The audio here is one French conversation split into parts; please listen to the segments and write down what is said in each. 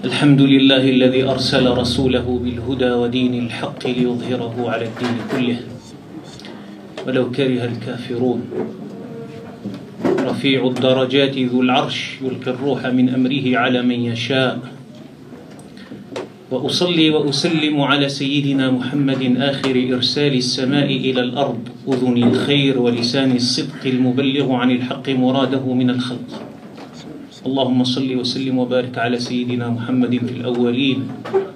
الحمد لله الذي أرسل رسوله بالهدى ودين الحق ليظهره على الدين كله ولو كره الكافرون رفيع الدرجات ذو العرش يلقي الروح من أمره على من يشاء وأصلي وأسلم على سيدنا محمد آخر إرسال السماء إلى الأرض أذن الخير ولسان الصدق المبلغ عن الحق مراده من الخلق اللهم صل وسلم وبارك على سيدنا محمد في الأولين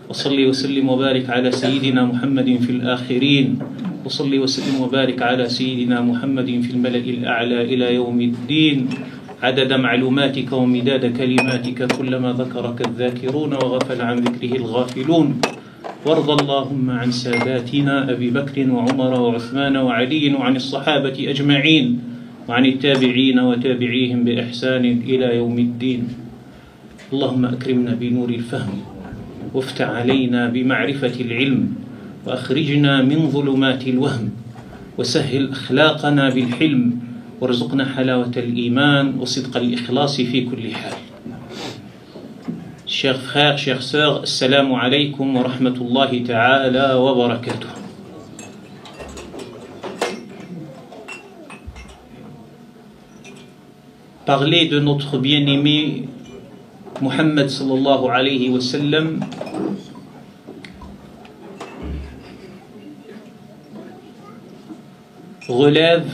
وصل وسلم وبارك على سيدنا محمد في الآخرين وصل وسلم وبارك على سيدنا محمد في الملأ الأعلى إلى يوم الدين عدد معلوماتك ومداد كلماتك كلما ذكرك الذاكرون وغفل عن ذكره الغافلون وارض اللهم عن ساداتنا أبي بكر وعمر وعثمان وعلي وعن الصحابة أجمعين وعن التابعين وتابعيهم بإحسان إلى يوم الدين اللهم أكرمنا بنور الفهم وافتح علينا بمعرفة العلم وأخرجنا من ظلمات الوهم وسهل أخلاقنا بالحلم وارزقنا حلاوة الإيمان وصدق الإخلاص في كل حال. Chers frères, chères sœurs, assalamu alaikum wa rahmatullahi ta'ala wa barakatuh. Parler de notre bien-aimé Muhammad sallallahu alayhi wa sallam relève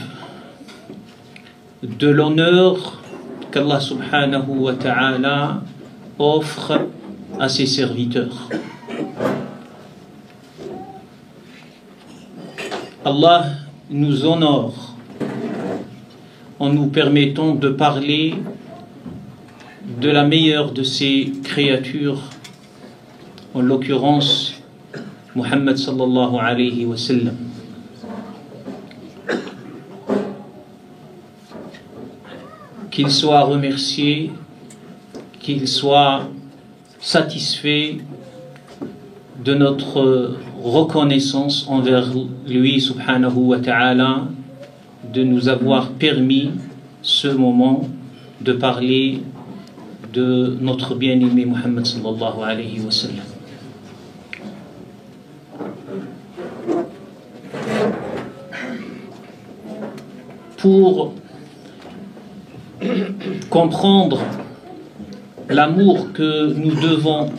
de l'honneur qu'Allah subhanahu wa ta'ala offre à ses serviteurs. Allah nous honore en nous permettant de parler de la meilleure de ses créatures, en l'occurrence Muhammad sallallahu alayhi wa sallam. Qu'il soit remercié, qu'il soit satisfait de notre reconnaissance envers lui subhanahu wa ta'ala de nous avoir permis ce moment de parler de notre bien-aimé Muhammad sallallahu alayhi wa sallam. Pour comprendre l'amour que nous devons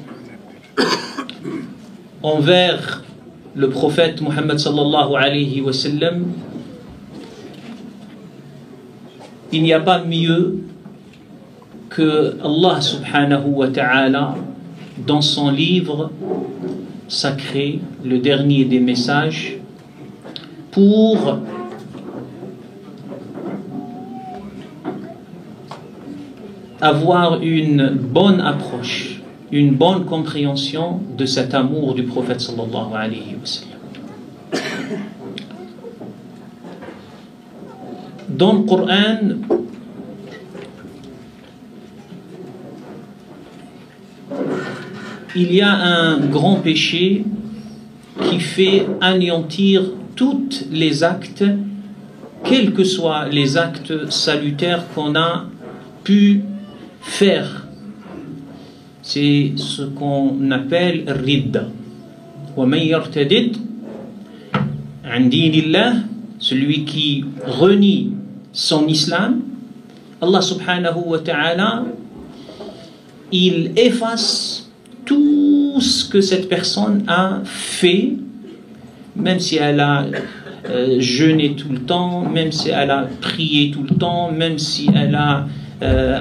envers le prophète Muhammad sallallahu alayhi wa sallam, il n'y a pas mieux que Allah subhanahu wa ta'ala dans son livre sacré, le dernier des messages, pour avoir une bonne approche, une bonne compréhension de cet amour du prophète sallallahu alayhi wa sallam. Dans le Coran, il y a un grand péché qui fait anéantir tous les actes, quels que soient les actes salutaires qu'on a pu faire. C'est ce qu'on appelle ridda. Wa man yartadid an dinillah, celui qui renie son islam, Allah subhanahu wa ta'ala, il efface tout ce que cette personne a fait, même si elle a jeûné tout le temps, même si elle a prié tout le temps, même si elle a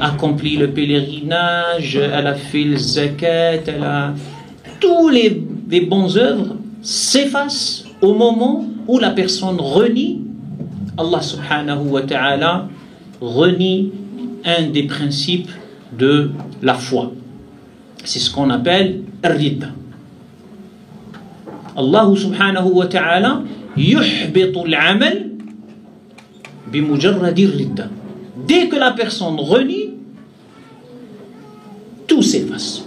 accompli le pèlerinage, elle a fait le zakat, elle a tous les bonnes œuvres s'effacent au moment où la personne renie Allah subhanahu wa ta'ala, renie un des principes de la foi. C'est ce qu'on appelle ridda. Allah subhanahu wa ta'ala yuhbitu al-amal bimujarradi ridda. Dès que la personne renie, tout s'efface.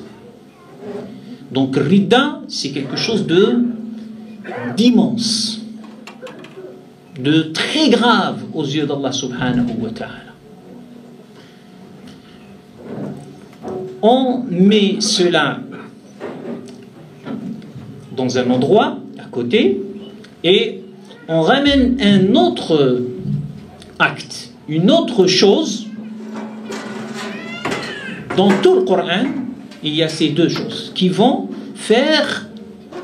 Donc ridda, c'est quelque chose d'immense, de très grave aux yeux d'Allah subhanahu wa ta'ala. On met cela dans un endroit à côté et on ramène un autre acte, une autre chose. Dans tout le Coran, il y a ces deux choses qui vont faire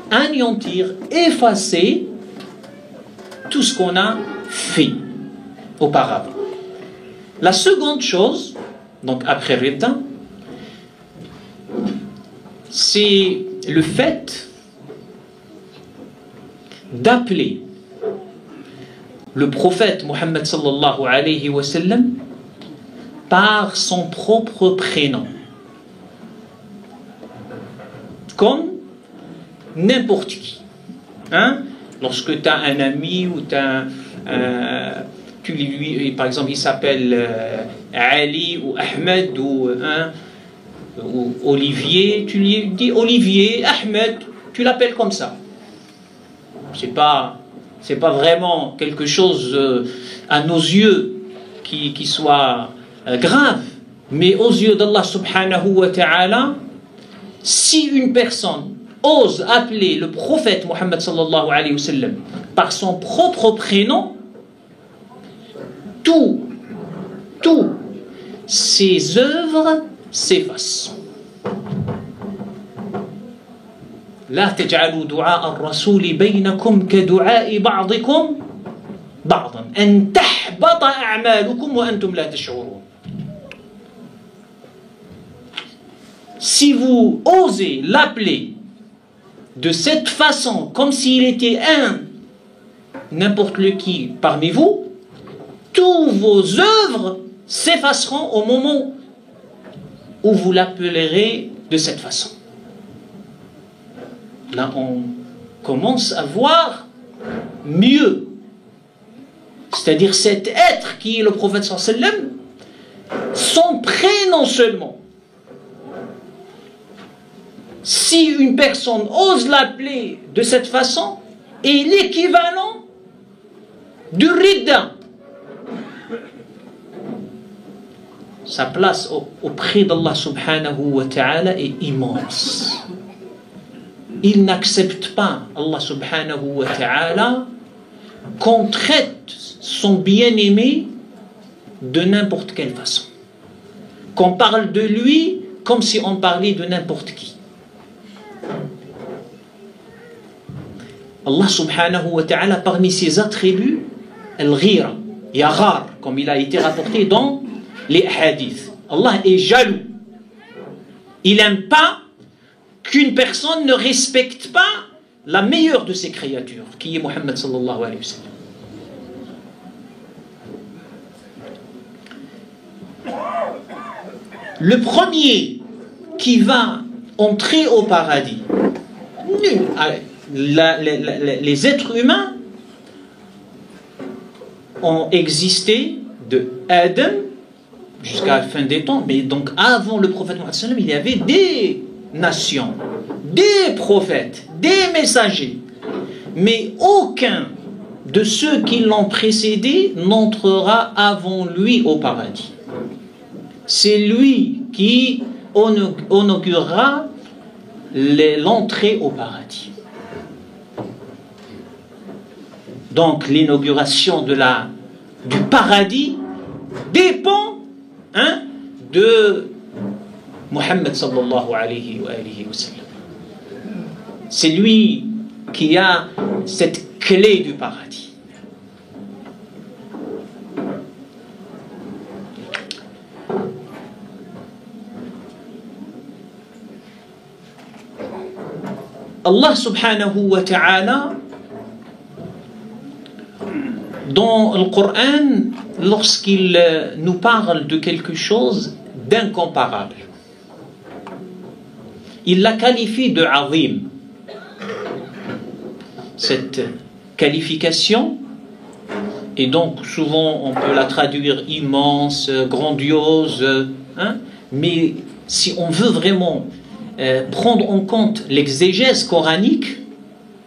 anéantir, effacer tout ce qu'on a fait auparavant. La seconde chose, donc après Rida, c'est le fait d'appeler le prophète Mohammed sallallahu alayhi wa sallam par son propre prénom. Comme n'importe qui. Hein? Lorsque tu as un ami ou tu lui, par exemple, il s'appelle Ali ou Ahmed ou Olivier, tu lui dis Olivier, Ahmed, tu l'appelles comme ça. C'est pas vraiment quelque chose à nos yeux qui soit grave, mais aux yeux d'Allah subhanahu wa ta'ala, si une personne ose appeler le prophète Mohammed sallallahu alayhi wa sallam par son propre prénom, toutes ses œuvres s'effacent. لا تجعلوا دعاء الرسول بينكم كدعاء بعضكم بعضا أن تحبط أعمالكم وأنتم لا تشعرون. Si vous osez l'appeler de cette façon, comme s'il était n'importe qui parmi vous, toutes vos œuvres s'effaceront au moment où vous l'appellerez de cette façon. Là, on commence à voir mieux. C'est-à-dire cet être qui est le prophète sallallahu alayhi wa sallam, son prénom seulement. Si une personne ose l'appeler de cette façon, est l'équivalent du Ridda. Sa place auprès d'Allah subhanahu wa ta'ala est immense. Il n'accepte pas, Allah subhanahu wa ta'ala, qu'on traite son bien-aimé de n'importe quelle façon. Qu'on parle de lui comme si on parlait de n'importe qui. Allah subhanahu wa ta'ala, parmi ses attributs, al-ghira, yaghar, comme il a été rapporté dans les hadiths. Allah est jaloux. Il n'aime pas qu'une personne ne respecte pas la meilleure de ses créatures, qui est Muhammad sallallahu alayhi wa sallam. Le premier qui va entrer au paradis, les êtres humains ont existé de Adam jusqu'à la fin des temps, mais donc avant le prophète Muhammad sallallahu alayhi wa sallam, il y avait des nations, des prophètes, des messagers, mais aucun de ceux qui l'ont précédé n'entrera avant lui au paradis. C'est lui qui inaugurera l'entrée au paradis. Donc l'inauguration du paradis dépend de Muhammad sallallahu alayhi wa sallam. C'est lui qui a cette clé du paradis. Allah subhanahu wa ta'ala, dans le Coran, lorsqu'il nous parle de quelque chose d'incomparable, il la qualifie de azim. Cette qualification, et donc souvent on peut la traduire immense, grandiose, mais si on veut vraiment prendre en compte l'exégèse coranique,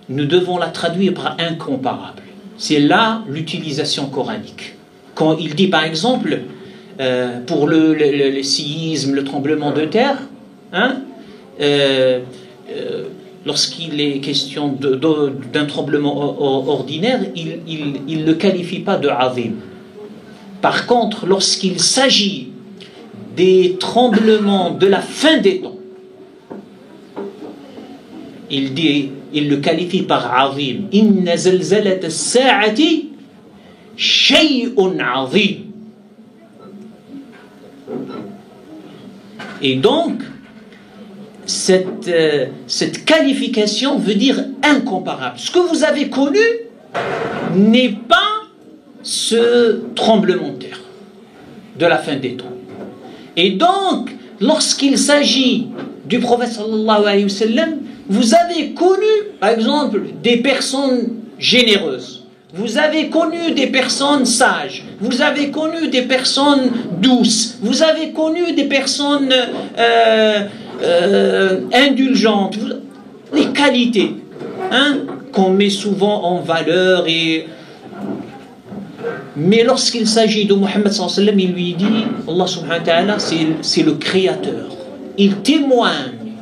nous devons la traduire par incomparable. C'est là l'utilisation coranique. Quand il dit par exemple, pour le séisme, le tremblement de terre, lorsqu'il est question d'un tremblement ordinaire, il ne le qualifie pas de azim. Par contre, lorsqu'il s'agit des tremblements de la fin des temps, il le qualifie par azim. Inna zalzalat as-sa'ati shay'un azim. Et donc, cette qualification veut dire incomparable. Ce que vous avez connu n'est pas ce tremblement de terre de la fin des temps. Et donc, lorsqu'il s'agit du prophète sallallahu alayhi wa sallam, vous avez connu, par exemple, des personnes généreuses. Vous avez connu des personnes sages. Vous avez connu des personnes douces. Vous avez connu des personnes indulgentes. Les qualités qu'on met souvent en valeur. Mais lorsqu'il s'agit de Muhammad sallallahu alayhi wa sallam, il lui dit, Allah subhanahu wa ta'ala, c'est le créateur. Il témoigne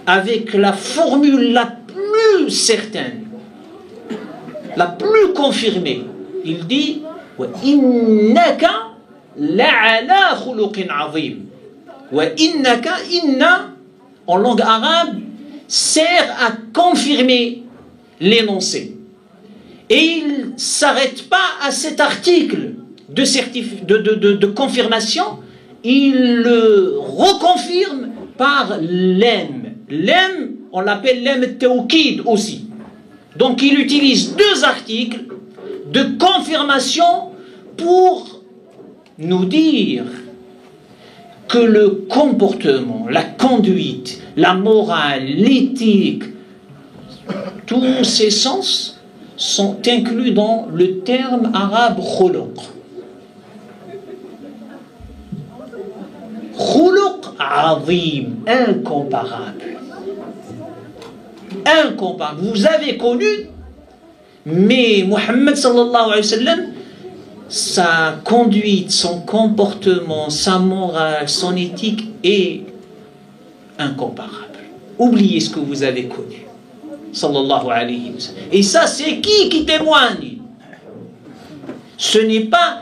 avec la formule la plus certaine, la plus confirmée. Il dit wa innaka la'ala khuluqin azim. Wa innaka, inna en langue arabe sert à confirmer l'énoncé. Et il ne s'arrête pas à cet article de confirmation, il le reconfirme par l'em. L'em, on l'appelle l'em tawkid aussi. Donc il utilise deux articles de confirmation pour nous dire que le comportement, la conduite, la morale, l'éthique, tous ces sens sont inclus dans le terme arabe khuluq. Khuluq azim, incomparable. Incomparable. Vous avez connu, mais Muhammad sallallahu alayhi wa sallam, sa conduite, son comportement, sa morale, son éthique est incomparable. Oubliez ce que vous avez connu. Sallallahu alayhi wa sallam. Et ça, c'est qui témoigne? Ce n'est pas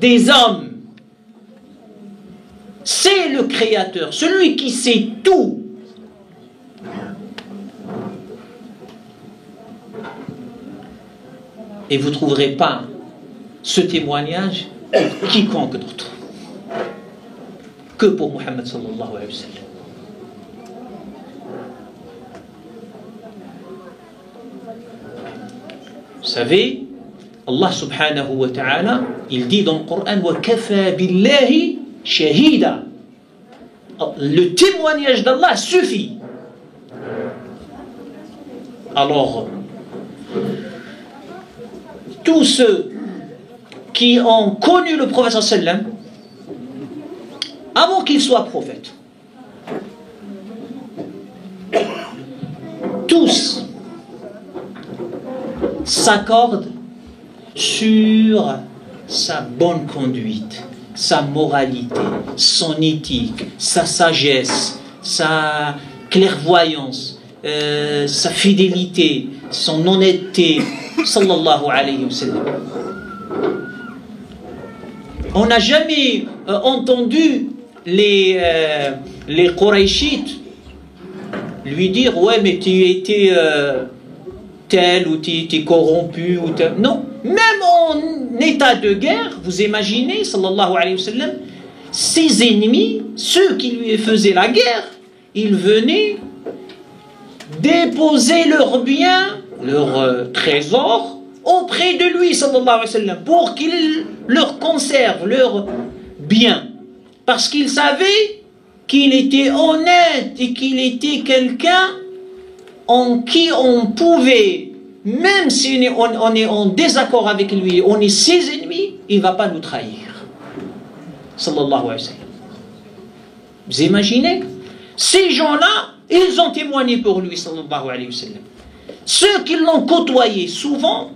des hommes. C'est le Créateur, celui qui sait tout. Et vous ne trouverez pas ce témoignage pour quiconque d'autre que pour Muhammad sallallahu alayhi wa sallam. Vous savez, Allah subhanahu wa ta'ala, il dit dans le Coran wa kafa billahi shahida. Le témoignage d'Allah suffit. Alors, tous ceux qui ont connu le prophète sallallahu alayhi wa sallam avant qu'il soit prophète, tous s'accordent sur sa bonne conduite, sa moralité, son éthique, sa sagesse, sa clairvoyance, sa fidélité, son honnêteté, sallallahu alayhi wa sallam. On n'a jamais entendu les Qurayshites lui dire ouais mais tu étais tel ou tu étais corrompu ou tel. Non, même en état de guerre, vous imaginez sallallahu alayhi wa sallam, ses ennemis, ceux qui lui faisaient la guerre, ils venaient déposer leurs biens, leurs trésors auprès de lui sallallahu alayhi wa sallam pour qu'il leur conserve leurs biens, parce qu'il savait qu'il était honnête et qu'il était quelqu'un en qui on pouvait, même si on est en désaccord avec lui, on est ses ennemis, il ne va pas nous trahir. Sallallahu alayhi wa sallam. Vous imaginez? Ces gens-là, ils ont témoigné pour lui, sallallahu alayhi wa sallam. Ceux qui l'ont côtoyé, souvent,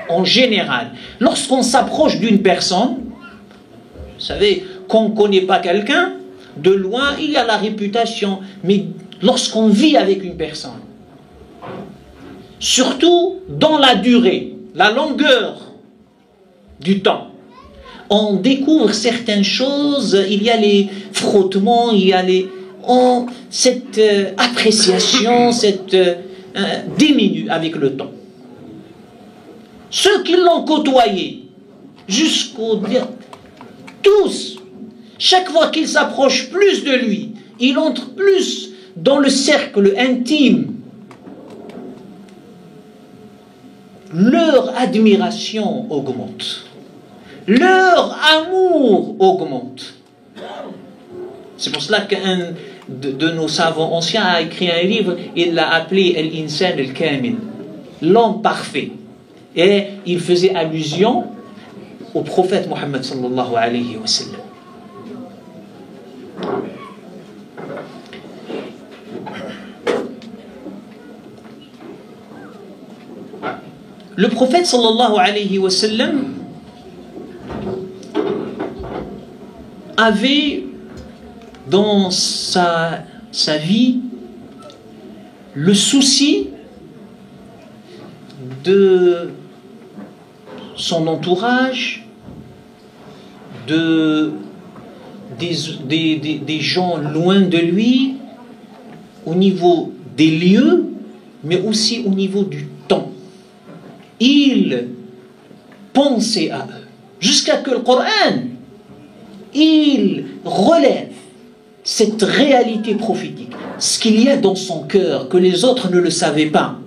en général, lorsqu'on s'approche d'une personne, vous savez, qu'on ne connaît pas quelqu'un, de loin, il y a la réputation, mais lorsqu'on vit avec une personne, surtout dans la durée, la longueur du temps, on découvre certaines choses, il y a les frottements, il y a cette appréciation, cette diminue avec le temps. Ceux qui l'ont côtoyé, tous, chaque fois qu'ils s'approchent plus de lui, il entre plus dans le cercle intime. Leur admiration augmente. Leur amour augmente. C'est pour cela qu'un de nos savants anciens a écrit un livre, il l'a appelé Al-Insan al-Kamil, l'homme parfait. Et il faisait allusion au prophète Mohammed sallallahu alayhi wa sallam. Le prophète sallallahu alayhi wa sallam avait dans sa vie le souci de son entourage, des gens loin de lui, au niveau des lieux, mais aussi au niveau du temps. Il pensait à eux, jusqu'à que le Coran, il relève cette réalité prophétique, ce qu'il y a dans son cœur, que les autres ne le savaient pas.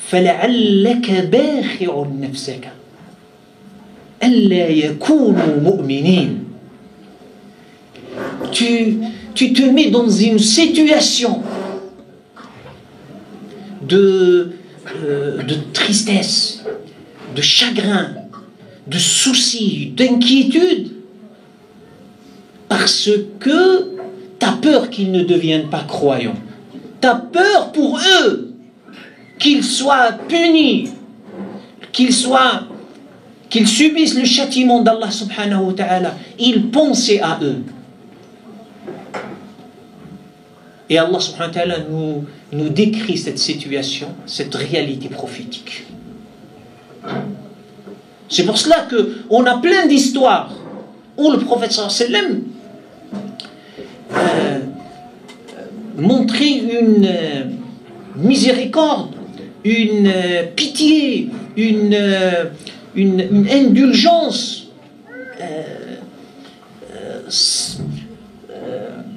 فَلَعَلَّكَ بَاخِعٌ نَفْسَكَ أَلَّا يَكُونُوا مُؤْمِنِينَ. Tu te mets dans une situation de tristesse, de chagrin, de souci, d'inquiétude, parce que tu as peur qu'ils ne deviennent pas croyants. Tu as peur pour eux qu'ils soient punis, qu'ils subissent le châtiment d'Allah subhanahu wa ta'ala. Ils pensaient à eux. Et Allah subhanahu wa ta'ala nous décrit cette situation, cette réalité prophétique. C'est pour cela qu'on a plein d'histoires où le prophète sallallahu alayhi wa sallam montrait une miséricorde, une pitié, une indulgence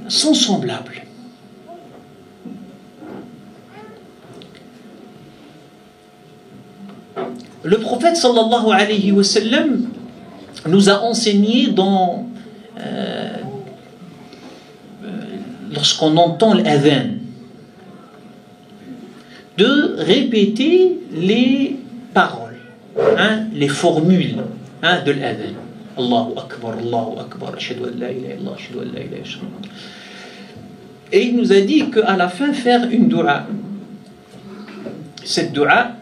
sans semblable. Le prophète sallallahu alayhi wa sallam nous a enseigné lorsqu'on entend l'adhan, de répéter les paroles, les formules de l'adhan. Allahu Akbar, ashhadu an la ilaha illallah, ashhadu an la ilaha illallah. Et il nous a dit qu'à la fin, faire une dua. Cette dua,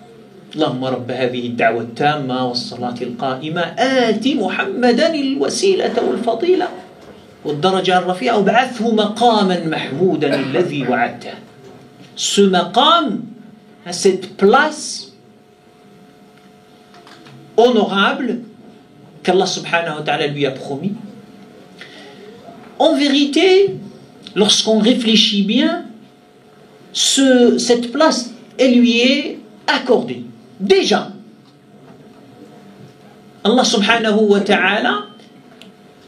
اللهم رب هذه الدعوة التامة والصلاة القائمة آت محمدا الوسيلة والفضيلة والدرجة الرفيعة وابعثه مقاما محمودا الذي وعدته. Ce maqam, cette place honorable qu'Allah subhanahu wa ta'ala lui a promis. En vérité, lorsqu'on réfléchit bien, cette place, elle lui est accordée. Déjà, Allah subhanahu wa ta'ala,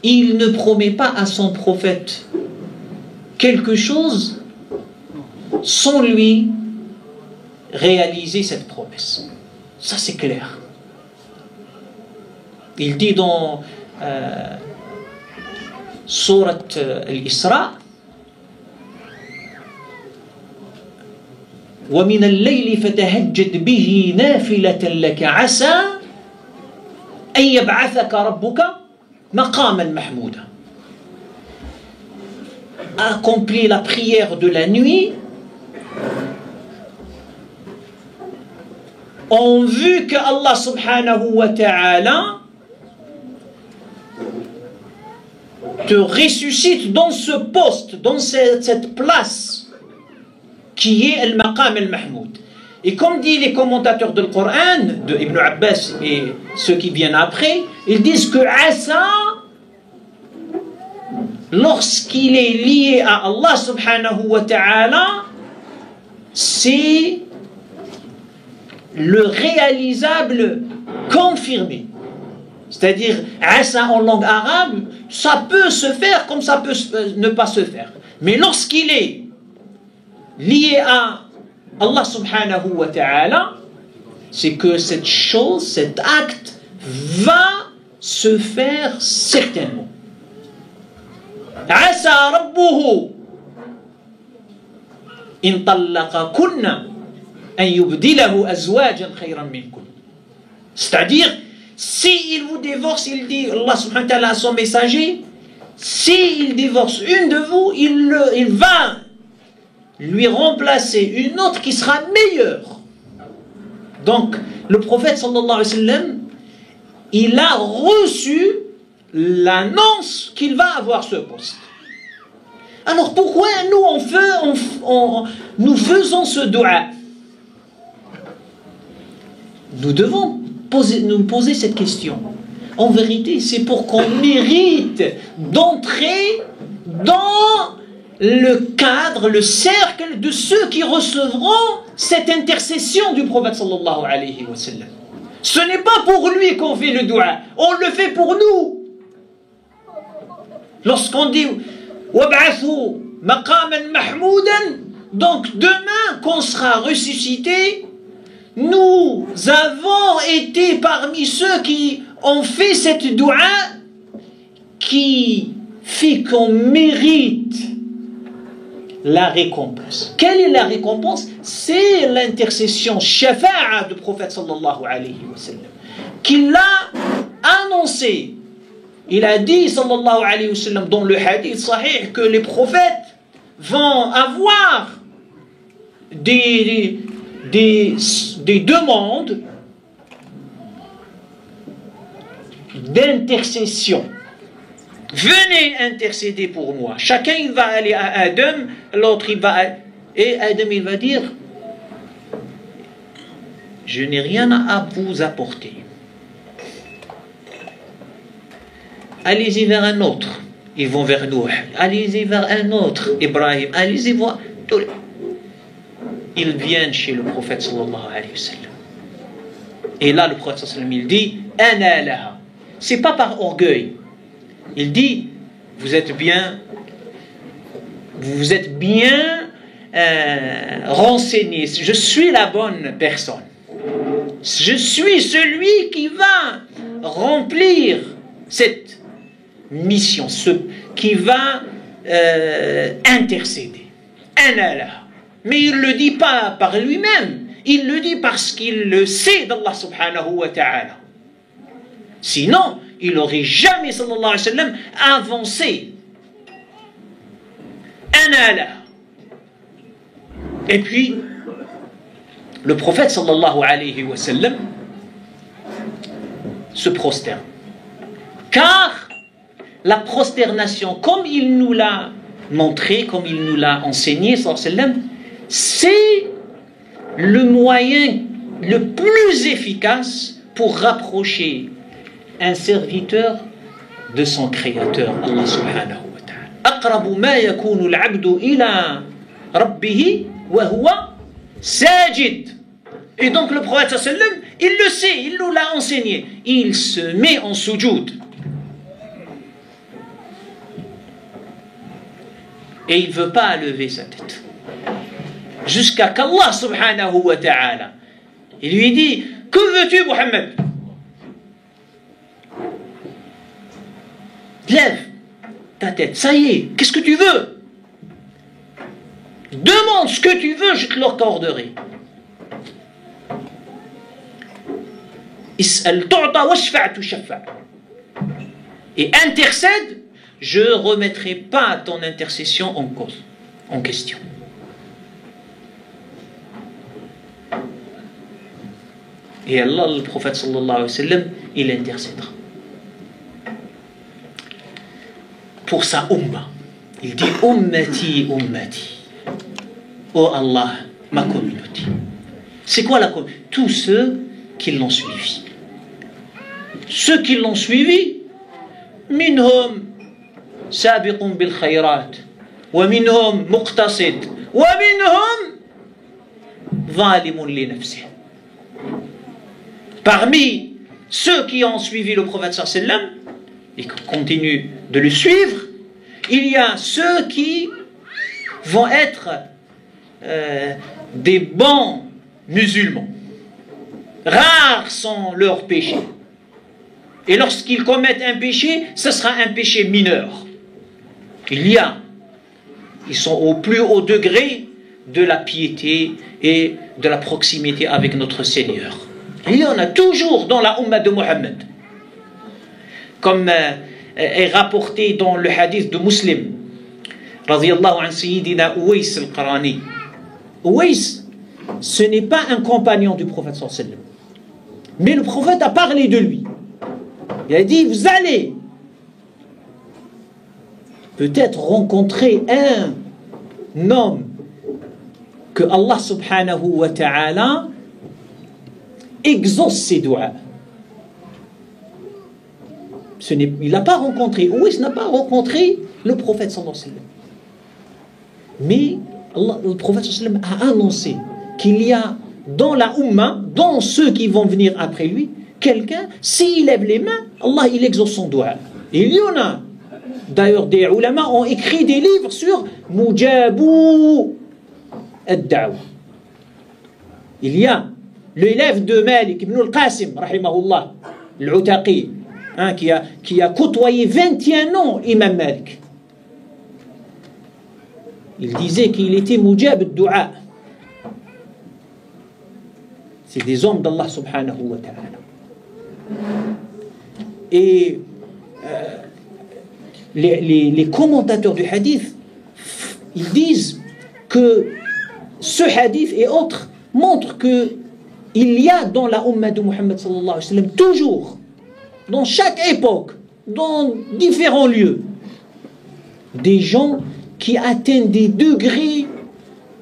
il ne promet pas à son prophète quelque chose sans lui réaliser cette promesse. Ça c'est clair. Il dit dans sourate Al-Isra, وَمِنَ اللَّيْلِ فَتَهَجَّدْ بِهِ نَافِلَةً لَكَ عَسَى أَنْ يَبْعَثَكَ رَبُّكَ مَقَامًا مَحْمُودًا. Accomplis la prière de la nuit en vue que Allah subhanahu wa ta'ala te ressuscite dans ce poste, dans cette place qui est le maqam al-mahmoud. Et comme disent les commentateurs du Coran, de Ibn Abbas et ceux qui viennent après, ils disent que Asa, lorsqu'il est lié à Allah subhanahu wa ta'ala, c'est le réalisable confirmé. C'est-à-dire, Asa en langue arabe, ça peut se faire comme ça peut ne pas se faire. Mais lorsqu'il est lié à Allah subhanahu wa ta'ala, c'est que cette chose, cet acte va se faire certainement. Asa rabbuhu in tallaqakunna an yubdilahu azwajan khayran minkum. C'est-à-dire, s'il vous divorce, il dit Allah subhanahu wa ta'ala à son messager, s'il divorce une de vous, il va lui remplacer une autre qui sera meilleure. Donc, le prophète sallallahu alayhi wa sallam, il a reçu l'annonce qu'il va avoir ce poste. Alors pourquoi nous faisons ce dua? Nous devons nous poser cette question. En vérité, c'est pour qu'on mérite d'entrer dans le cadre, le cercle de ceux qui recevront cette intercession du prophète sallallahu alayhi wa sallam. Ce n'est pas pour lui qu'on fait le dua, on le fait pour nous. Lorsqu'on dit wab'athu maqaman mahmoudan, donc demain qu'on sera ressuscité, nous avons été parmi ceux qui ont fait cette dua qui fait qu'on mérite la récompense. Quelle est la récompense? C'est l'intercession shafa'a du prophète sallallahu alayhi wa sallam, qu'il a annoncé. Il a dit sallallahu alayhi wa sallam dans le hadith sahih que les prophètes vont avoir des demandes d'intercession. Venez intercéder pour moi. Chacun il va aller à Adam, l'autre il va et Adam il va dire je n'ai rien à vous apporter. Allez-y vers un autre. Ils vont vers Nuh. Allez-y vers un autre. Ibrahim. Allez-y voir. Ils viennent chez le prophète sallallahu alayhi wa sallam. Et là le prophète sallallahu alayhi wa sallam il dit ana laha. C'est pas par orgueil. Il dit, vous êtes bien renseigné. Je suis la bonne personne. Je suis celui qui va remplir cette mission, qui va intercéder. Mais il ne le dit pas par lui-même. Il le dit parce qu'il le sait d'Allah subhanahu wa ta'ala. Sinon, il n'aurait jamais, sallallahu alayhi wa sallam, avancé. Et puis, le prophète, sallallahu alayhi wa sallam, se prosterne. Car la prosternation, comme il nous l'a montré, comme il nous l'a enseigné, sallallahu alayhi wa sallam, c'est le moyen le plus efficace pour rapprocher un serviteur de son créateur, Allah subhanahu wa ta'ala. Aqrabu ma yakunu al-'abdu ila rabbih wa huwa sajid. Et donc le prophète sallallahu alayhi wa sallam, il le sait, il nous l'a enseigné. Il se met en sujoud. Et il ne veut pas lever sa tête. Jusqu'à qu'Allah subhanahu wa ta'ala, il lui dit, que veux-tu Muhammad? Lève ta tête, ça y est, qu'est-ce que tu veux? Demande ce que tu veux, je te l'accorderai. Is'al tu'ta washfa' tushaffa'. Et intercède, je ne remettrai pas ton intercession en cause, en question. Et Allah, le prophète sallallahu alayhi wa sallam, il intercédera. pour sa umma. Il dit ummati, ummati. Oh Allah, ma communauté. C'est quoi la communauté? Tous ceux qui l'ont suivi. Ceux qui l'ont suivi, minhum sabiqun bil khayrat, wa minhum muqtasid, wa minhum zalimun li nafsih. Parmi ceux qui ont suivi le prophète sallallahu alayhi wa sallam et qui continuent de le suivre, il y a ceux qui vont être des bons musulmans. Rares sont leurs péchés. Et lorsqu'ils commettent un péché, ce sera un péché mineur. Ils sont au plus haut degré de la piété et de la proximité avec notre Seigneur. Il y en a toujours dans la Ummah de Mohammed. Comme est rapporté dans le hadith de Muslim, radiyallahu an Sayyidina Uwais al-Qarani. Uwais, ce n'est pas un compagnon du prophète sallallahu alayhi wa sallam. Mais le prophète a parlé de lui. Il a dit, vous allez peut-être rencontrer un homme que Allah subhanahu wa ta'ala exauce ses doigts. Il n'a pas rencontré, Ouïs n'a pas rencontré le prophète sallallahu alayhi wa sallam. Mais le prophète sallallahu alayhi wa sallam a annoncé qu'il y a dans la Ummah, dans ceux qui vont venir après lui, quelqu'un, s'il lève les mains, Allah il exauce son doigt. Et il y en a. D'ailleurs, des ulama ont écrit des livres sur Mujabu ad-Da'wa. Il y a l'élève de Malik ibn al-Qasim, rahimahullah, l'Utaqi, qui a côtoyé 21 ans Imam Malik. Il disait qu'il était Mujab ad-Du'a. C'est des hommes d'Allah subhanahu wa ta'ala. Et les commentateurs du hadith, ils disent que ce hadith et autres montrent que il y a dans la Ummah de Muhammad sallallahu alayhi wa sallam toujours, dans chaque époque, dans différents lieux, des gens qui atteignent des degrés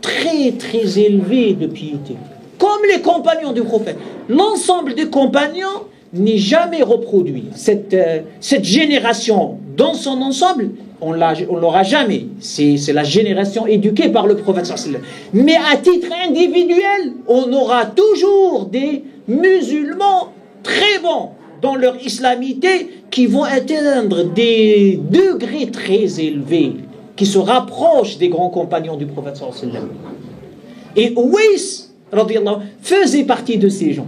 très très élevés de piété. Comme les compagnons du prophète. L'ensemble des compagnons n'est jamais reproduit. Cette génération, dans son ensemble, on l'aura jamais. C'est la génération éduquée par le prophète sallallahu alayhi wa sallam. Mais à titre individuel, on aura toujours des musulmans très bons dans leur islamité qui vont atteindre des degrés très élevés, qui se rapprochent des grands compagnons du prophète sallallahu alayhi wa sallam. Et Ouais faisait partie de ces gens.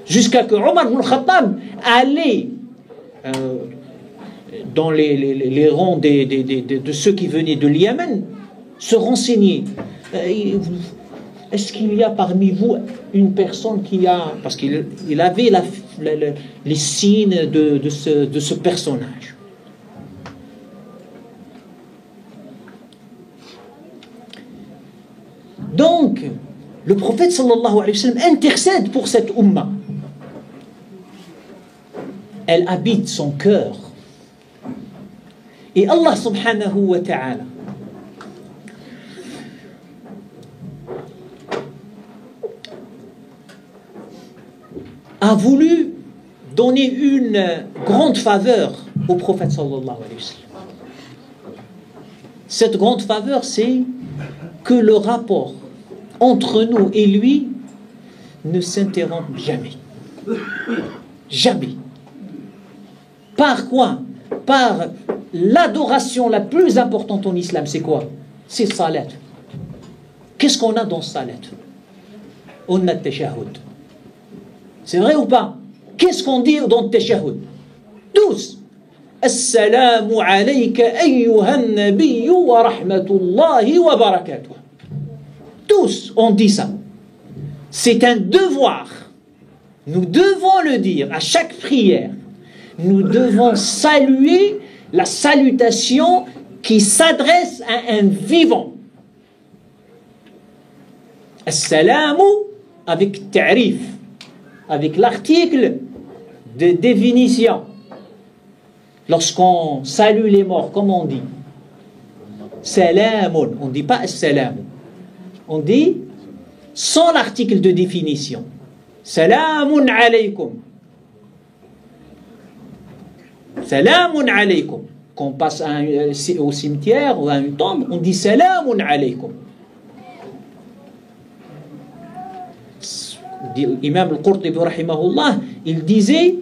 Jusqu'à que Omar ibn Khattab allait dans les rangs de ceux qui venaient de Yémen se renseigner. Est-ce qu'il y a parmi vous une personne qui a... Parce qu'il avait les signes de ce personnage. Donc, le prophète sallallahu alayhi wa sallam intercède pour cette umma. Elle habite son cœur. Et Allah subhanahu wa ta'ala a voulu donner une grande faveur au prophète sallallahu alayhi wa sallam. Cette grande faveur, c'est que le rapport entre nous et lui ne s'interrompt jamais. Jamais. Par quoi? Par l'adoration la plus importante en islam, c'est quoi? C'est salat. Qu'est-ce qu'on a dans salat? On a tashahhud. C'est vrai ou pas? Qu'est-ce qu'on dit dans tashahhud? Tous. Assalamu alayka ayyuhan nabiyyu wa rahmatullahi wa barakatuh. Tous, on dit ça. C'est un devoir. Nous devons le dire à chaque prière. Nous devons saluer la salutation qui s'adresse à un vivant. Assalamu avec ta'rif, avec l'article de définition. Lorsqu'on salue les morts, comment on dit? Salamun. On ne dit pas as-salam. On dit sans l'article de définition. Salamun alaykum. Salamun alaykum. Quand on passe au cimetière ou à une tombe, on dit Salamun alaykum. L'imam al-Qurtubi rahimahullah, il disait,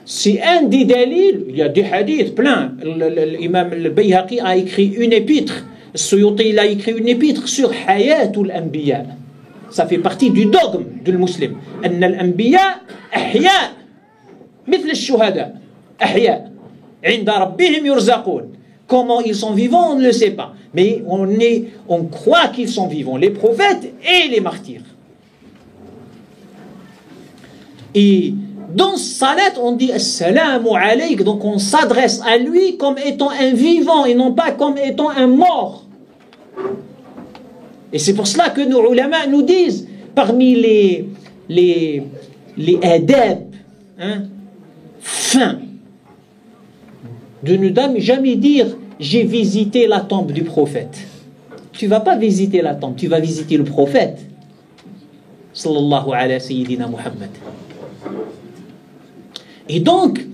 c'est un des dalils, il y a des hadiths plein. L'imam al-Bayhaqi a écrit une épître, Suyuti il a écrit une épître sur Hayatul Anbiya. Ça fait partie du dogme du musulman. أن الأنبياء أحياء مثل الشهداء أحياء عند ربهم يرزقون. Comment ils sont vivants, on ne le sait pas. Mais on croit qu'ils sont vivants, les prophètes et les martyrs. Et dans salat, on dit Assalamu alayk, donc on s'adresse à lui comme étant un vivant et non pas comme étant un mort. Et c'est pour cela que nos ulama nous disent, parmi les adab, fins, de ne jamais dire j'ai visité la tombe du prophète. Tu ne vas pas visiter la tombe, tu vas visiter le prophète. Sallallahu ala sayyidina Muhammad. Et donc,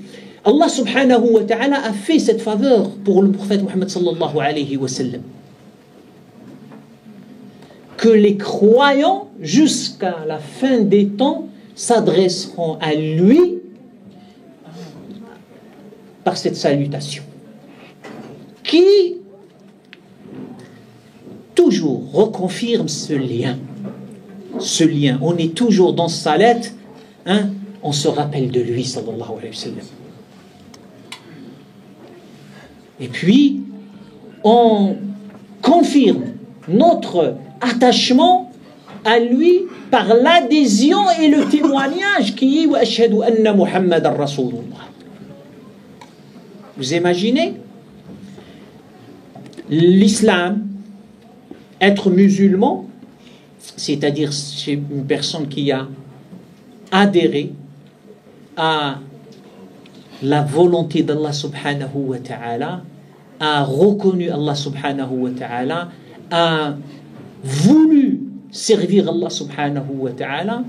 Allah subhanahu wa ta'ala a fait cette faveur pour le prophète Muhammad sallallahu alayhi wa sallam. Que les croyants, jusqu'à la fin des temps, s'adresseront à lui par cette salutation. Qui toujours reconfirme ce lien. Ce lien. On est toujours dans ce salat, on se rappelle de lui, sallallahu alayhi wa sallam. Et puis, on confirme notre attachement à lui par l'adhésion et le témoignage qui est wa ashhadu anna Muhammadan Rasulullah. Vous imaginez? L'islam, être musulman, c'est-à-dire c'est une personne qui a adhéré à la volonté d'Allah subhanahu wa ta'ala, a reconnu Allah subhanahu wa ta'ala, a voulu servir Allah subhanahu wa ta'ala.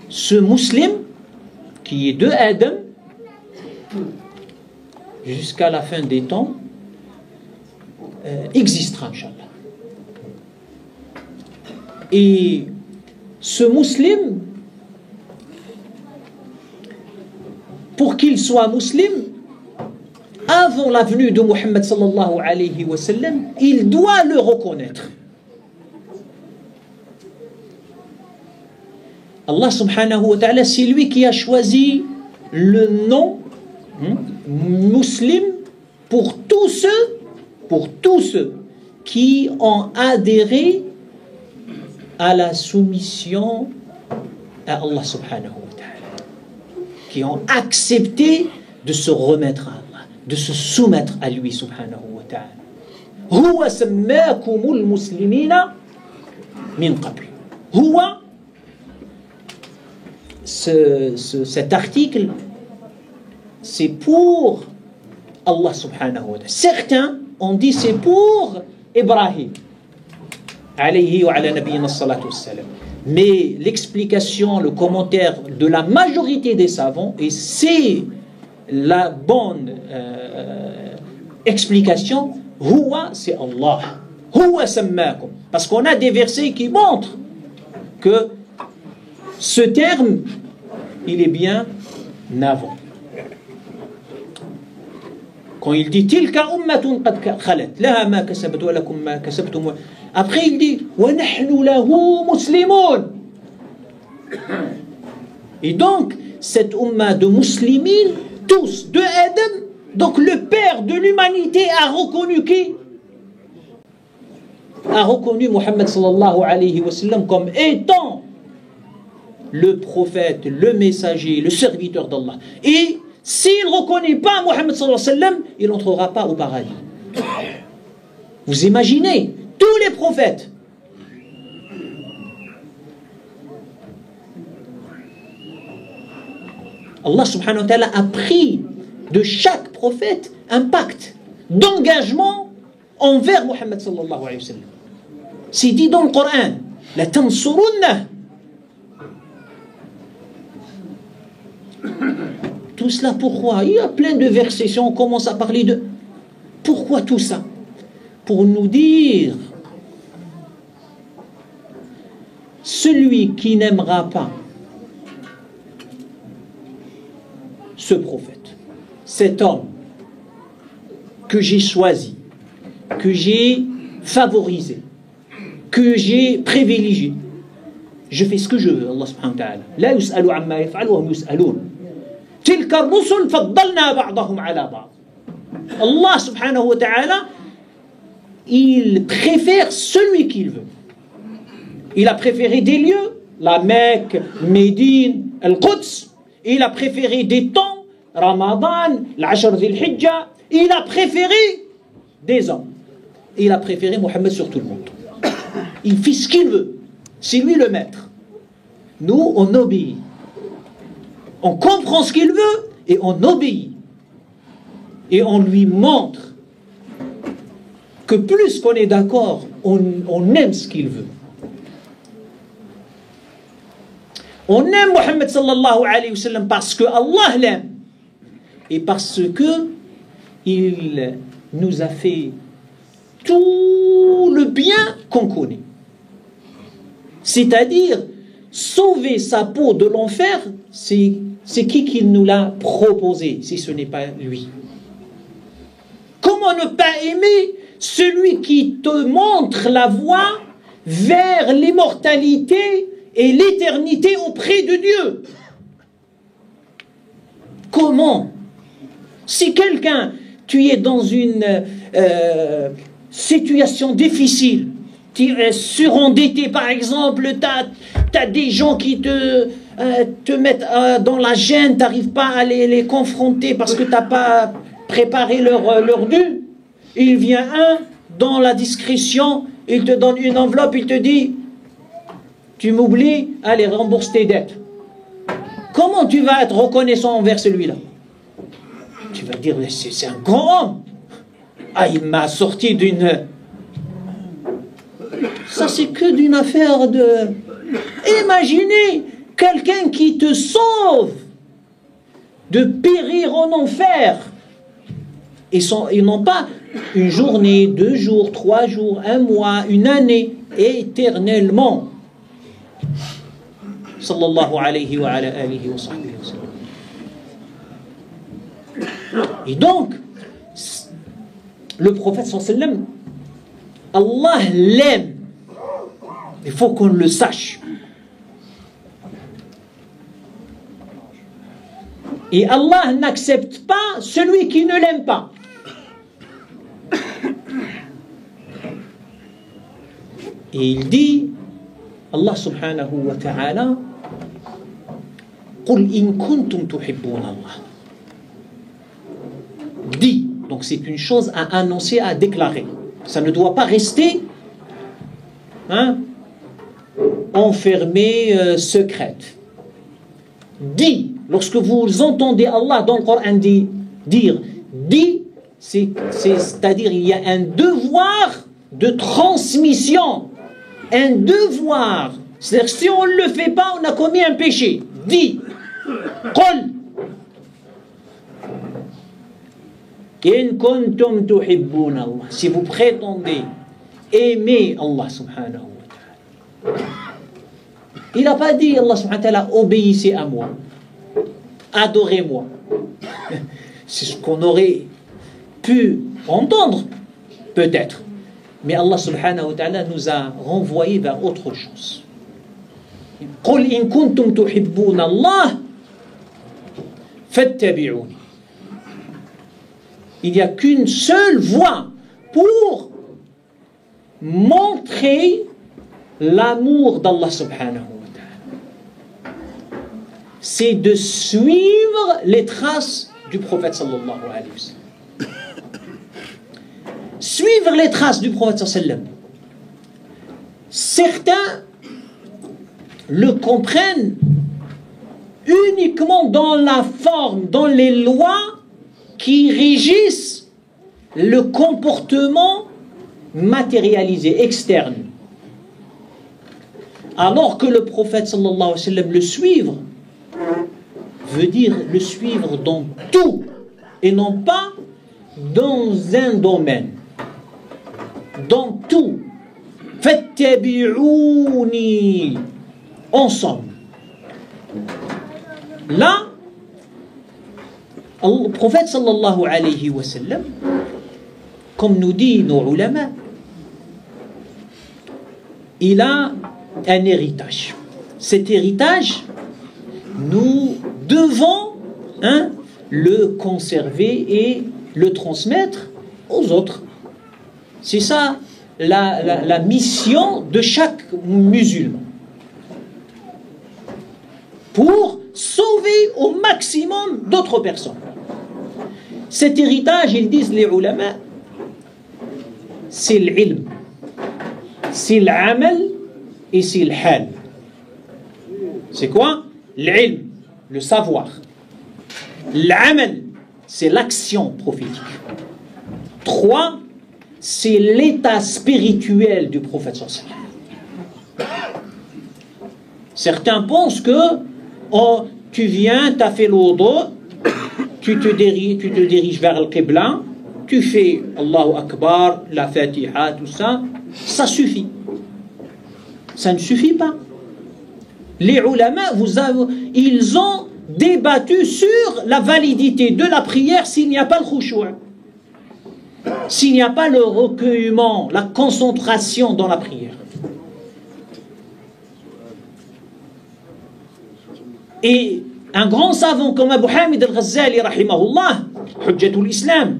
Ce musulman qui est de Adam jusqu'à la fin des temps existera, Inch'Allah. Et ce musulman, pour qu'il soit musulman, avant la venue de Muhammad sallallahu alayhi wa sallam, il doit le reconnaître. Allah subhanahu wa ta'ala, c'est lui qui a choisi le nom musulman pour tous ceux qui ont adhéré à la soumission à Allah subhanahu wa ta'ala, qui ont accepté de se remettre à Allah, de se soumettre à lui subhanahu wa ta'ala. Huwa sammakumul muslimina min qabl. Huwa, cet article, c'est pour Allah subhanahu wa ta'ala. Certains ont dit c'est pour Ibrahim alayhi wa ala nabiyyina salatu wassalam. Mais l'explication, le commentaire de la majorité des savants, et c'est la bonne explication, huwa, c'est Allah. Huwa sammakum. Parce qu'on a des versets qui montrent que ce terme, il est bien avant. Quand il dit tilka ummatun qad khalat laha ma kasabat wa lakum ma kasabtum, après il dit wa nahnu lahu muslimun. Et donc cette umma de muslimines, tous de Adam, donc le père de l'humanité a reconnu qui? A reconnu Muhammad sallallahu alayhi wa sallam comme étant le prophète, le messager, le serviteur d'Allah. Et s'il ne reconnaît pas Muhammad sallallahu alayhi wa sallam, il n'entrera pas au paradis. Vous imaginez, tous les prophètes, Allah subhanahu wa ta'ala a pris de chaque prophète un pacte d'engagement envers Mohammed sallallahu alayhi wa sallam. C'est dit dans le Coran, la tansurunna. Tout cela pourquoi? Il y a plein de versets, si on commence à parler de... Pourquoi tout ça? Pour nous dire, celui qui n'aimera pas ce prophète, cet homme que j'ai choisi, que j'ai favorisé, que j'ai privilégié, je fais ce que je veux, Allah subhanahu wa ta'ala. La yus'alu amma yaf'alu wa hum yus'alun. Tilka ar-rusul faddalna ba'dahum ala ba'd. Allah subhanahu wa ta'ala, il préfère celui qu'il veut. Il a préféré des lieux, la Mecque, Médine, Al-Quds. Il a préféré des temps, Ramadan, l'Ashr dhil-Hijja. Il a préféré des hommes. Il a préféré Mohammed sur tout le monde. Il fait ce qu'il veut. C'est lui le maître. Nous, on obéit. On comprend ce qu'il veut et on obéit. Et on lui montre que plus qu'on est d'accord, on aime ce qu'il veut. On aime Mohammed sallallahu alayhi wa sallam parce que Allah l'aime et parce que il nous a fait tout le bien qu'on connaît. C'est-à-dire, sauver sa peau de l'enfer, c'est qui nous l'a proposé, si ce n'est pas lui. Comment ne pas aimer celui qui te montre la voie vers l'immortalité et l'éternité auprès de Dieu? Comment? Si quelqu'un, tu es dans une situation difficile, tu es surendetté par exemple, tu as des gens qui te mettent dans la gêne, tu n'arrives pas à les confronter parce que tu n'as pas préparé leur dû. Il vient un, dans la discrétion, il te donne une enveloppe, il te dit, tu m'oublies, allez, rembourse tes dettes. Comment tu vas être reconnaissant envers celui-là? Tu vas dire, c'est un grand homme. Ah, il m'a sorti d'une... Ça, c'est que d'une affaire de... Imaginez quelqu'un qui te sauve de périr en enfer. Ils n'ont pas une journée, 2 jours, 3 jours, 1 mois, une année, éternellement. Sallallahu alayhi wa ala alihi wa sahbihi wa sallam. Et donc, le prophète sallallahu alayhi wa sallam, Allah l'aime. Il faut qu'on le sache. Et Allah n'accepte pas celui qui ne l'aime pas. Et il dit, Allah subhanahu wa ta'ala, قُلْ إِن كُنْتُمْ تُحِبُّونَ اللَّهِ. Dit, donc c'est une chose à annoncer, à déclarer. Ça ne doit pas rester enfermé, secrète. Dit, lorsque vous entendez Allah dans le Coran dire, dit, c'est-à-dire il y a un devoir de transmission. Un devoir. C'est-à-dire si on ne le fait pas, on a commis un péché. Dit. Qul. In kuntum tuhibbun Allah. Si vous prétendez aimer Allah subhanahu wa ta'ala. Il n'a pas dit Allah subhanahu wa ta'ala obéissez à moi. Adorez-moi. C'est ce qu'on aurait pu entendre, peut-être. Mais Allah subhanahu wa ta'ala nous a renvoyé vers autre chose. قُلْ إِن كُنْتُمْ تُحِبُّونَ اللَّهِ فَاتَّبِعُونِ. Il n'y a qu'une seule voie pour montrer l'amour d'Allah subhanahu wa ta'ala. C'est de suivre les traces du prophète sallallahu alayhi wa sallam. Suivre les traces du prophète sallallahu alayhi wa sallam. Certains le comprennent uniquement dans la forme, dans les lois qui régissent le comportement matérialisé, externe. Alors que le prophète sallallahu alayhi wa sallam, le suivre, veut dire le suivre dans tout, et non pas dans un domaine. Dans tout. Fattabi'ouni. Ensemble. Là, le prophète sallallahu alayhi wa sallam, comme nous dit nos ulama, il a un héritage. Cet héritage, nous devons le conserver et le transmettre aux autres. C'est ça la mission de chaque musulman. Pour sauver au maximum d'autres personnes. Cet héritage, ils disent les ulama, c'est l'ilm, c'est l'amal et c'est l'hal. C'est quoi? L'ilm, le savoir. L'amal, c'est l'action prophétique. 3, c'est l'état spirituel du prophète sallallahu alayhi wa sallam. Certains pensent que tu viens, tu as fait l'odo, tu te diriges vers le Qibla, tu fais Allahu Akbar, la Fatiha, tout ça, ça suffit. Ça ne suffit pas. Les ulama, ils ont débattu sur la validité de la prière s'il n'y a pas le khushu', s'il n'y a pas le recueillement, la concentration dans la prière. Et un grand savant comme Abu Hamid al-Ghazali, rahimahullah, Hujjatul Islam,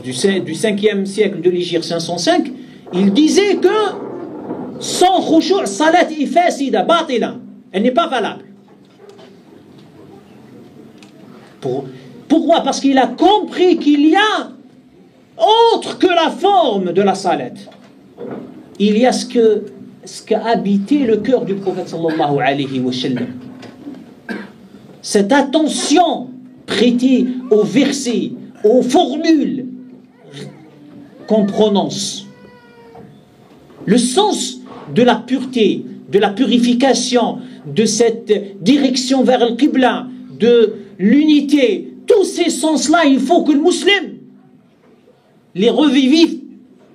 du 5e siècle de l'Hégire 505, il disait que sans khushu' salat ifasida, batila, elle n'est pas valable. Pourquoi? Parce qu'il a compris qu'il y a autre que la forme de la salat. Il y a ce qu'a habité le cœur du prophète sallallahu alayhi wa sallam. Cette attention prêtée aux versets, aux formules qu'on prononce. Le sens de la pureté, de la purification, de cette direction vers le Qibla, de l'unité, tous ces sens-là, il faut que le musulman les revivifique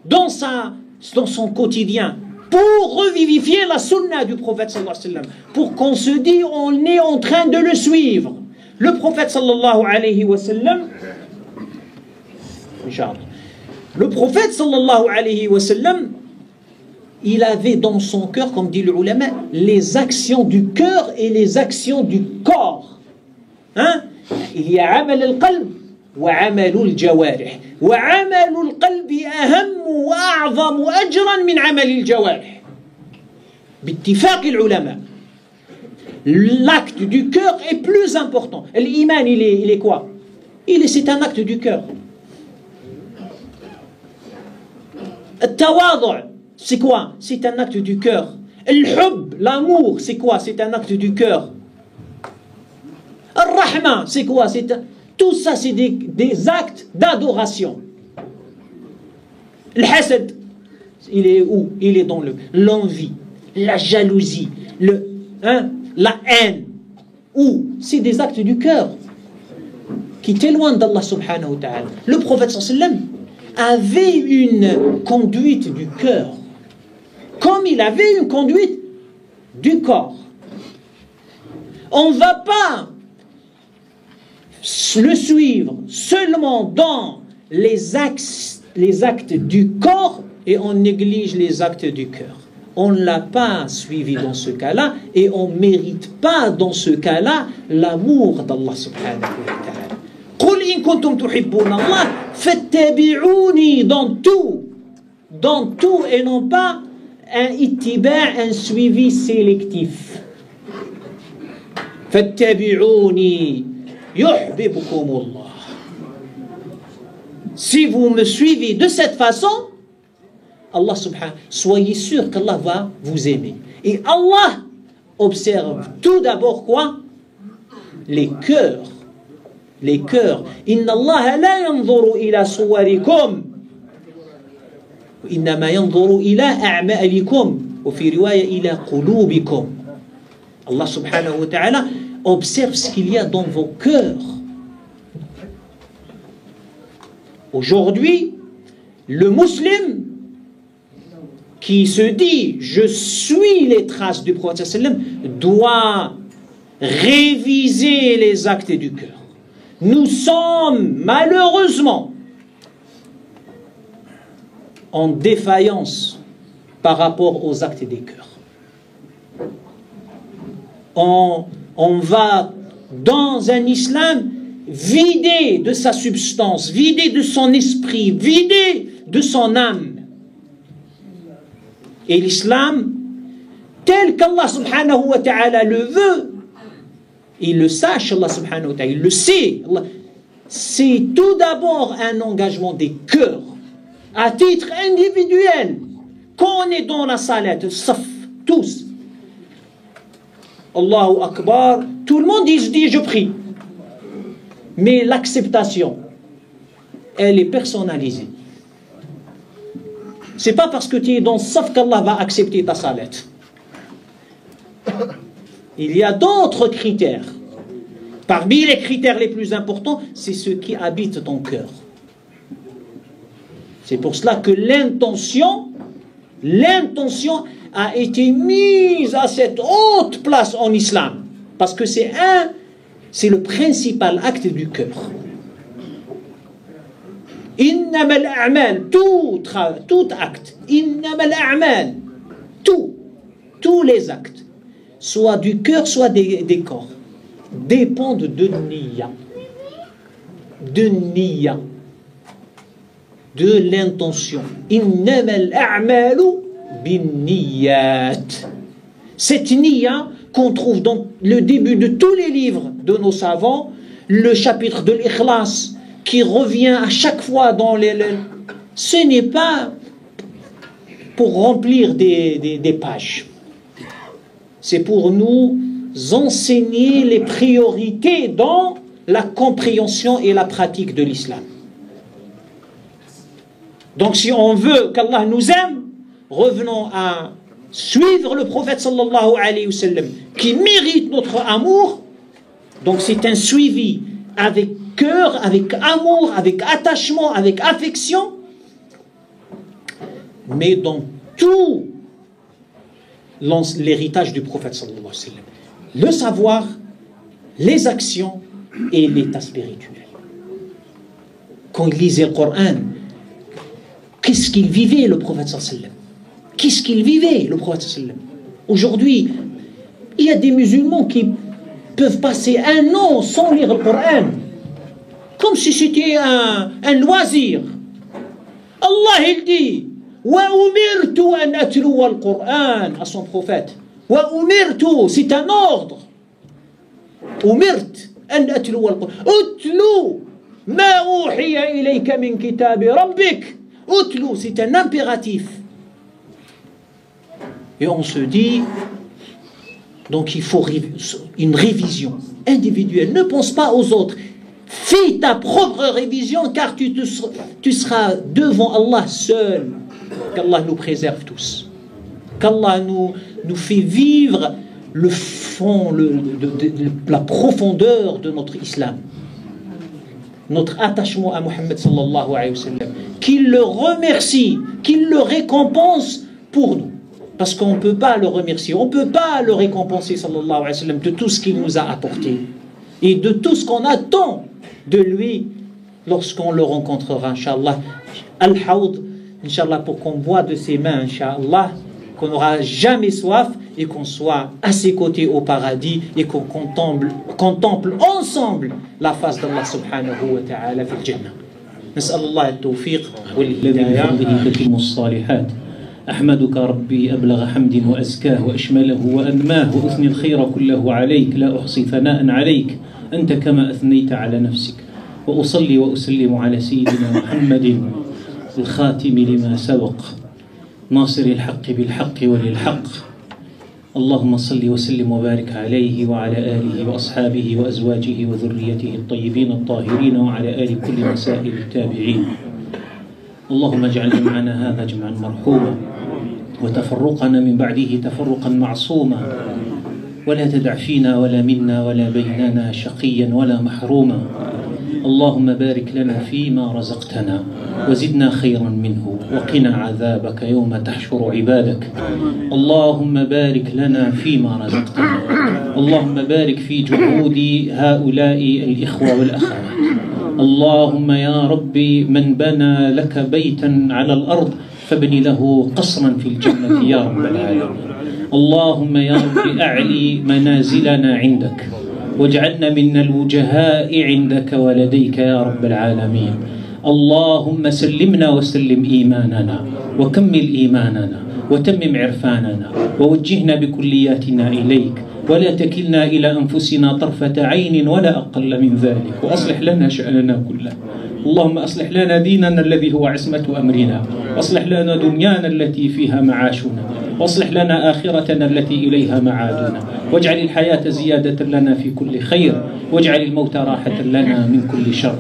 dans son quotidien, pour revivifier la sunna du prophète sallallahu alayhi wa sallam, pour qu'on se dise on est en train de le suivre. Le prophète sallallahu alayhi wa sallam, le prophète sallallahu alayhi wa sallam, il avait dans son cœur, comme dit le ulama, les actions du cœur et les actions du corps. Il y a amal al-qalb wa amal al-jawarih. Wa amal al-qalbi aham wa a'zam ajran min amal al-jawarih. Bittifaq al-ulama. L'acte du cœur est plus important. L'iman, il est quoi? C'est un acte du cœur. Al-tawadu', c'est quoi? C'est un acte du cœur. Al-hub, l'amour, c'est quoi? C'est un acte du cœur. Al-rahma, c'est quoi? Tout ça, c'est des actes d'adoration. Al-hasad, il est où? Il est dans l'envie, la jalousie, la haine. Où? C'est des actes du cœur qui t'éloignent d'Allah subhanahu wa ta'ala. Le prophète sallallahu alayhi wa sallam avait une conduite du cœur, comme il avait une conduite du corps. On ne va pas le suivre seulement dans les actes du corps et on néglige les actes du cœur. On ne l'a pas suivi dans ce cas-là et on ne mérite pas dans ce cas-là l'amour d'Allah subhanahu wa ta'ala. Qul in kuntum tuhibbuna Allah fattabi'uni, dans tout et non pas un ittiba', un suivi sélectif. Fattabi'uni yuhibbukumullah. Si vous me suivez de cette façon, Allah subhanahu, soyez sûr qu'Allah va vous aimer. Et Allah observe tout d'abord quoi? Les cœurs. les cœurs. Inna Allah la yanzuru ila suwarikum. Innama yanzuru ila a'malikum. Wa fi riwaya ila qulubikum. Allah subhanahu wa ta'ala observe ce qu'il y a dans vos cœurs. Aujourd'hui, le musulman qui se dit je suis les traces du prophète sallam doit réviser les actes du cœur. Nous sommes malheureusement en défaillance par rapport aux actes des cœurs. On va dans un islam vidé de sa substance, vidé de son esprit, vidé de son âme. Et l'islam, tel qu'Allah subhanahu wa ta'ala le veut, il le sache, Allah subhanahu wa ta'ala, il le sait. C'est tout d'abord un engagement des cœurs, à titre individuel. Quand on est dans la salette, saf, tous, Allahu Akbar, tout le monde dit je prie. Mais l'acceptation, elle est personnalisée. C'est pas parce que tu es dans le saf qu'Allah va accepter ta salette. Il y a d'autres critères. Parmi les critères les plus importants, c'est ce qui habite ton cœur. C'est pour cela que l'intention a été mise à cette haute place en islam. Parce que c'est le principal acte du cœur. Innama al-a'mal, tout acte, innama al-a'mal, tous les actes, soit du cœur, soit des corps, dépendent de niyya, de l'intention. Innama al-a'malu bin-niyyat. Cette niyya qu'on trouve dans le début de tous les livres de nos savants, le chapitre de l'Ikhlas, qui revient à chaque fois dans ce n'est pas pour remplir des pages. C'est pour nous enseigner les priorités dans la compréhension et la pratique de l'islam. Donc si on veut qu'Allah nous aime, revenons à suivre le prophète sallallahu alayhi wa sallam, qui mérite notre amour. Donc c'est un suivi avec cœur, avec amour, avec attachement, avec affection, mais dans tout l'héritage du prophète sallallahu alayhi wa sallam. Le savoir, les actions et l'état spirituel. Quand il lisait le Coran, qu'est-ce qu'il vivait le prophète sallallahu alayhi wa sallam? Qu'est-ce qu'il vivait le prophète sallallahu alayhi wa sallam? Aujourd'hui, il y a des musulmans qui peuvent passer un an sans lire le Coran, comme si c'était un loisir. Allah il dit wa umirtu an atluwa al-Qur'an à son prophète. Wa umirtu, c'est un ordre. Umirt an atluwa al-Qur'an. Utlu ma uhiya ilayka min kitabi rabbik. Utlu, c'est un impératif. Et on se dit, donc il faut une révision individuelle. Ne pense pas aux autres. Fais ta propre révision, car tu seras devant Allah seul. Qu'Allah nous préserve tous. Qu'Allah nous fait vivre le fond, la profondeur de notre islam. Notre attachement à Muhammad sallallahu alayhi wa sallam. Qu'il le remercie, qu'il le récompense pour nous. Parce qu'on ne peut pas le remercier, on ne peut pas le récompenser sallallahu alayhi wa sallam de tout ce qu'il nous a apporté. Et de tout ce qu'on attend de lui lorsqu'on le rencontrera, Inch'Allah. Al-Hawd, Inch'Allah, pour qu'on boive de ses mains, Inch'Allah, qu'on n'aura jamais soif et qu'on soit à ses côtés au paradis et qu'on contemple ensemble la face d'Allah subhanahu wa ta'ala fil Jannah. نسأل الله التوفيق والهداية. أحمدك ربي أبلغ حمد وأزكاه وأشمله وأنماه وأثني الخير كله عليك لا أحصي ثناء عليك أنت كما أثنيت على نفسك وأصلي وأسلم على سيدنا محمد الخاتم لما سبق ناصر الحق بالحق وللحق اللهم صل وسلم وبارك عليه وعلى آله وأصحابه وأزواجه وذريته الطيبين الطاهرين وعلى آل كل مسائل التابعين. اللهم اجعل جمعنا هذا جمعا مرحوما وتفرقنا من بعده تفرقا معصوما، ولا تدع فينا ولا منا ولا بيننا شقيا ولا محروما. اللهم بارك لنا فيما رزقتنا وزدنا خيرا منه وقنا عذابك يوم تحشر عبادك. اللهم بارك لنا فيما رزقتنا. اللهم بارك في جهود هؤلاء الإخوة والأخوات. اللهم يا ربي من بنى لك بيتا على الأرض فابن له قصرا في الجنة يا رب العالمين. اللهم يا رب أعلي منازلنا عندك واجعلنا من الوجهاء عندك ولديك يا رب العالمين. اللهم سلمنا وسلم إيماننا وكمل إيماننا وتمم عرفاننا ووجهنا بكلياتنا إليك، ولا تكلنا إلى أنفسنا طرفة عين ولا أقل من ذلك، وأصلح لنا شأننا كله. اللهم أصلح لنا ديننا الذي هو عصمة أمرنا، وأصلح لنا دنيانا التي فيها معاشنا، وأصلح لنا آخرتنا التي إليها معادنا، واجعل الحياة زيادة لنا في كل خير، واجعل الموت راحة لنا من كل شر.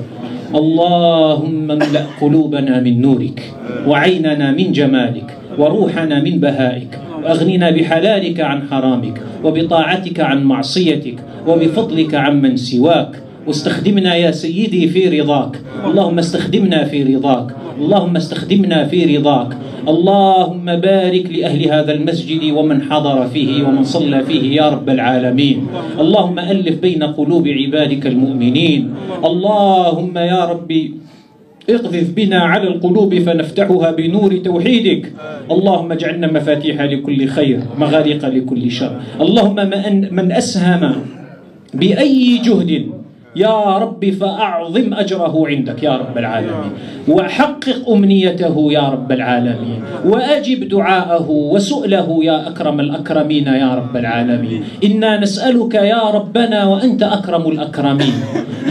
اللهم املأ قلوبنا من نورك وعيننا من جمالك وروحنا من بهائك، وأغننا بحلالك عن حرامك وبطاعتك عن معصيتك وبفضلك عمن سواك. واستخدمنا يا سيدي في رضاك. اللهم استخدمنا في رضاك. اللهم استخدمنا في رضاك. اللهم بارك لأهل هذا المسجد ومن حضر فيه ومن صلى فيه يا رب العالمين. اللهم ألف بين قلوب عبادك المؤمنين. اللهم يا ربي اقذف بنا على القلوب فنفتحها بنور توحيدك. اللهم اجعلنا مفاتيح لكل خير مغاليق لكل شر. اللهم من أسهم بأي جهد يا رب فأعظم أجره عندك يا رب العالمين، وحقق أمنيته يا رب العالمين، وأجب دعاءه وسؤله يا أكرم الأكرمين يا رب العالمين. إنا نسألك يا ربنا وأنت أكرم الأكرمين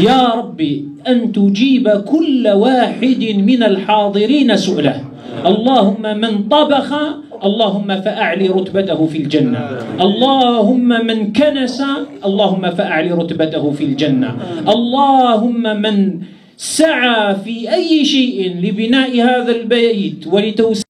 يا ربي أن تجيب كل واحد من الحاضرين سؤله. اللهم من طبخ اللهم فأعلي رتبته في الجنة. اللهم من كنس اللهم فأعلي رتبته في الجنة. اللهم من سعى في أي شيء لبناء هذا البيت ولتوسيع